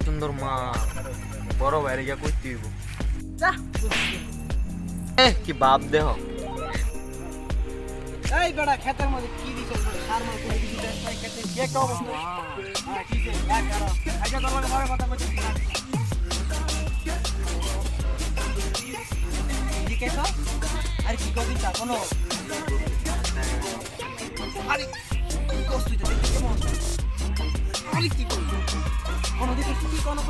সুন্দর মা বড় বাইরে গিয়া কইতে হইব কি বাপ দেহ এই বড় ক্ষেতের মধ্যে কি দিছ সার মার করে দিছ তাই ক্ষেতে কি একটা অবস্থা হ্যাঁ কি যে এক করো আজকে তোর লগে বড় কথা কইছি কি কইছ আর কি কইছ কোনো আরে কষ্ট হইতে কেমন আরে কি কইছ কোনো দিকে কি কোনো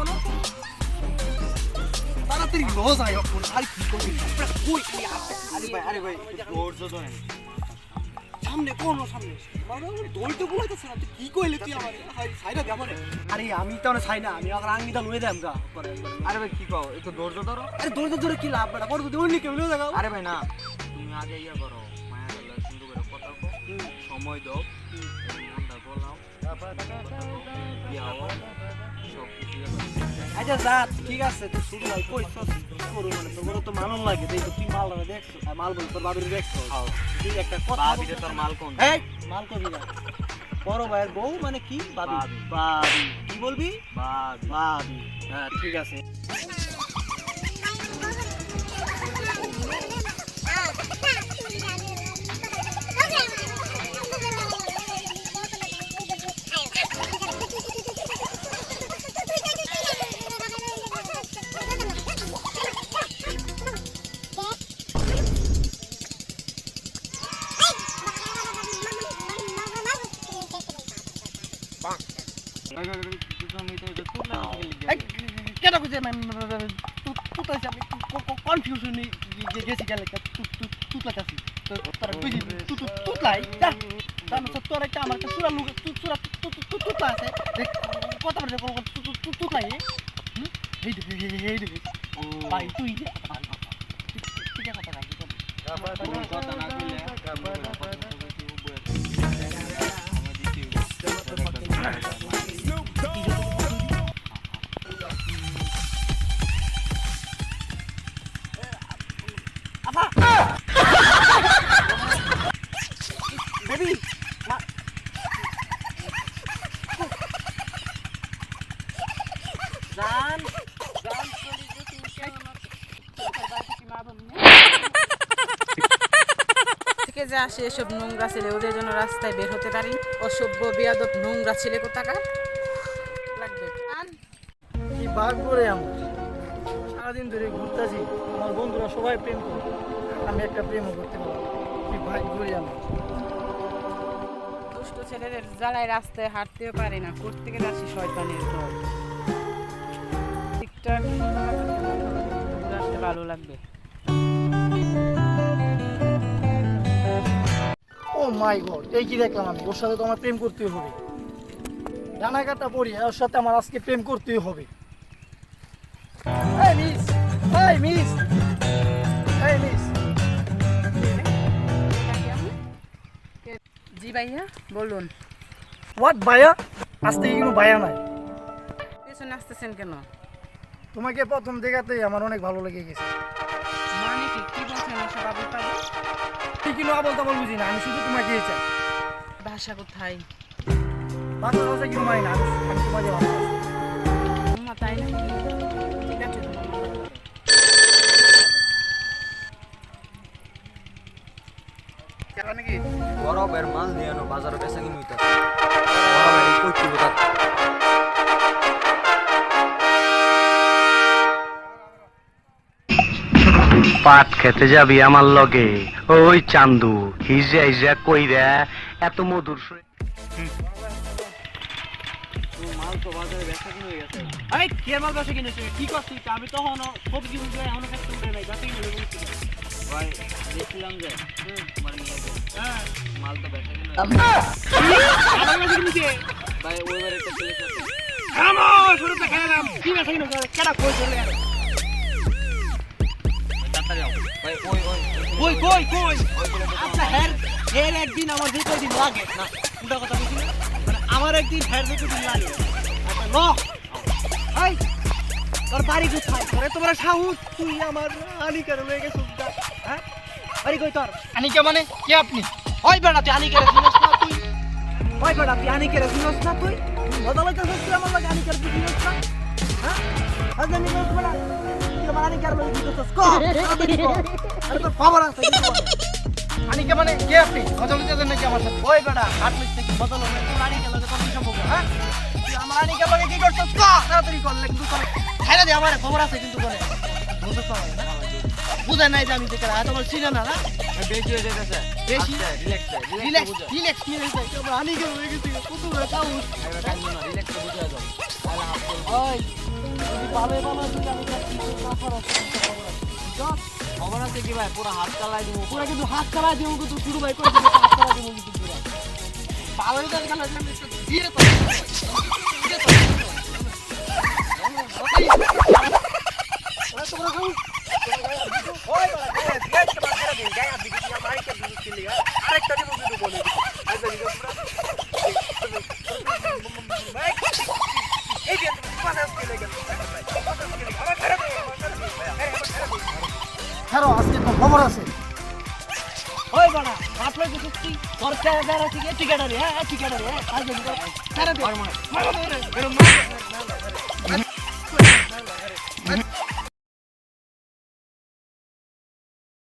তাড়াতাড়ি রোজ আয় কোন আর কি কইছ কই কি আরে ভাই জোর জোর সামনে কোন সামনে মানে দইতে বলাইতেছ না তুই কি কইলি তুই আমারে সাইডা দে আমারে আরে আমি তো না ছাই না আমি আগে আঙ্গিটা লয়ে দেম গা আরে ভাই কি কও একটু দৌড় ধরো আরে দৌড় ধরে কি লাভ বড় বড় দৌড় নি কেউ লয়ে দাও আরে ভাই না তুমি আগে ইয়া করো মায়া গেল সুন্দর করে কথা কও সময় দাও মনটা বলাও ইয়াও সব কিছু আচ্ছা যা ঠিক আছে তুই শুরু হয় কই করু মানে তোর তো মানন লাগে দেই তুই মাল দেখছ মাল বল তোর বাবির দেখছ তুই একটা কথা বাবিরে তোর মাল কোন এই মাল কবি না বড় ভাইয়ের বউ মানে কি বাবি বাবি কি বলবি বাবি বাবি হ্যাঁ ঠিক আছে কেন বুঝে তুই আমি কনফিউশন গেছি গেলে তুতলাইছি তোর বুঝি তুতলাই জানো তোর একটা আমার একটা সুরা সুরা তুতলা আছে কথা বলে তুতলাই এই দেখি ও ভাই তুই ঠিক আছে কথা রাখি কথা না কইলে বেবি জান জান চলি যে তুমি কেমন থেকে যে আসে এসব নোংরা ছেলে ওদের জন্য রাস্তায় বের হতে পারি অসভ্য বেয়াদব নোংরা ছেলে কোথাকার লাগবে কি ভাগ করে আমার সারাদিন ধরে ঘুরতেছি আমার বন্ধুরা সবাই প্রেম করে আমি একটা প্রেমও করতে পারবো কি ভাগ করে আমার দুষ্ট ছেলেদের জ্বালায় রাস্তায় হাঁটতেও পারে না করতে গেলে আসি শয়তানের দল ঠিকঠাক ঘুরে আসতে ভালো লাগবে ও মাই গড এই কি দেখলাম আমি ওর সাথে তো আমার প্রেম করতেই হবে ডানা কাটা পড়ি ওর সাথে আমার আজকে প্রেম করতেই হবে এই মিস এই মিস এই মিস জি ভাইয়া বলুন হোয়াট ভাইয়া আজকে কোনো ভাইয়া নাই পেছনে আসতেছেন কেন তোমাকে প্রথম দেখাতেই আমার অনেক ভালো লেগে গেছে মানে কি বলছেন এসব আবল তাবল তুই কিনো আবল তাবল বুঝি না আমি শুধু তোমাকে চাই ভাষা কোথায় বাচ্চা বাচ্চা কিনো মাই না আমি তোমাকে ভালোবাসি তাই না ঠিক আছে নাকি বড় বের মাল নিয়ে আনো বাজারে বেচা কিনে হইতাছে বড় বের কইতে হইতা পাট খেতে যাবি আমার লগে ওই চান্দু হিজা হিজা কইরা এত মধুর মাল তো বাজারে বেচা কিনে হয়ে গেছে এই কে মাল বেচা কিনেছিস কি করছিস আমি তো হনো সবজি বুঝে এখনো কাটতে উঠে নাই বেচা কিনে বলছি ভাই দেখলাম যে মানে হ্যাঁ মাল তো বেচা কিনে আমার বেচা কিনেছে ভাই ওইবার একটা ছেলে সাথে আমার শুরুতে খেলাম কি বেচা কিনেছে কেডা কই চলে তাড়াতাড়ি আও ভাই ওই আচ্ছা হের একদিন আমার যে কয়দিন লাগে না উল্টা কথা বলছি না? মানে আমার একদিন হের যে কয়দিন লাগে আচ্ছা ল এই তোর বাড়ি কোথায় তোরে তোমার সাহস তুই আমার আনিকার হয়ে গেছিস হ্যাঁ বাড়ি কই তোর আনিকা মানে কে আপনি? ওই বেটা তুই আনিকার শুনস না তুই ওই বেটা তুই আনিকার শুনস না তুই মজা লাগতেছিস তুই আমার লাগে আনিকার শুনস না হ্যাঁ আজ আমি বলছ বেটা তুই আমার আনিকার লগে কি করছিস কর আরে তোর খবর আছে কি বল? আনিকা মানে কে আপনি? কথা বলতে দেন নাকি আমার সাথে? ওই বেটা হাত মিশতে কি বদল হবে তোর আনিকার লগে তোর কি সম্পর্ক হ্যাঁ তুই আমার আনিকার লগে কি করছিস কর তাড়াতাড়ি কর কিন্তু তোর খাইরা দে আমার খবর আছে কিন্তু বলে বুঝছ না বুঝা নাই যে আমি যে কেন তোমার চিনে না না বেশি হয়ে যাচ্ছে বেশি? রিল্যাক্স রিল্যাক্স কি হইছে তোর আনিকার লগে গেছিস কত বড় কাউস রিল্যাক্স বুঝে যাও তাহলে হাত ওই যদি ভালো ভালো তুই আমি যাচ্ছি না খবর খবর আছে কি ভাই পুরো হাত চালাই দিব পুরা কিন্তু হাত চালা দিও কিন্তু শুরু ভাই করে দিবি হাত চালা দিও কিন্তু পুরা ভালোই তো খেলা আমি ধীরে তো তোমরা খাও ওই বলা দেখ তোমার খেলা দিন গায় আপনি কি আমার আরেকটা বিজনেস খেলি আরেকটা দিব কিন্তু বলে আচ্ছা দিও পুরা ভাই এই যে তুমি পাঁচ খেলে গেল আমার খেলা দে হ্যালো আজকে তো খবর আছে ওই বড়া আপনি কিছু তুই খরচা বেড়া থেকে টিকেটারি হ্যাঁ টিকেটারি হ্যাঁ আজ দেখো খেলা দে মারো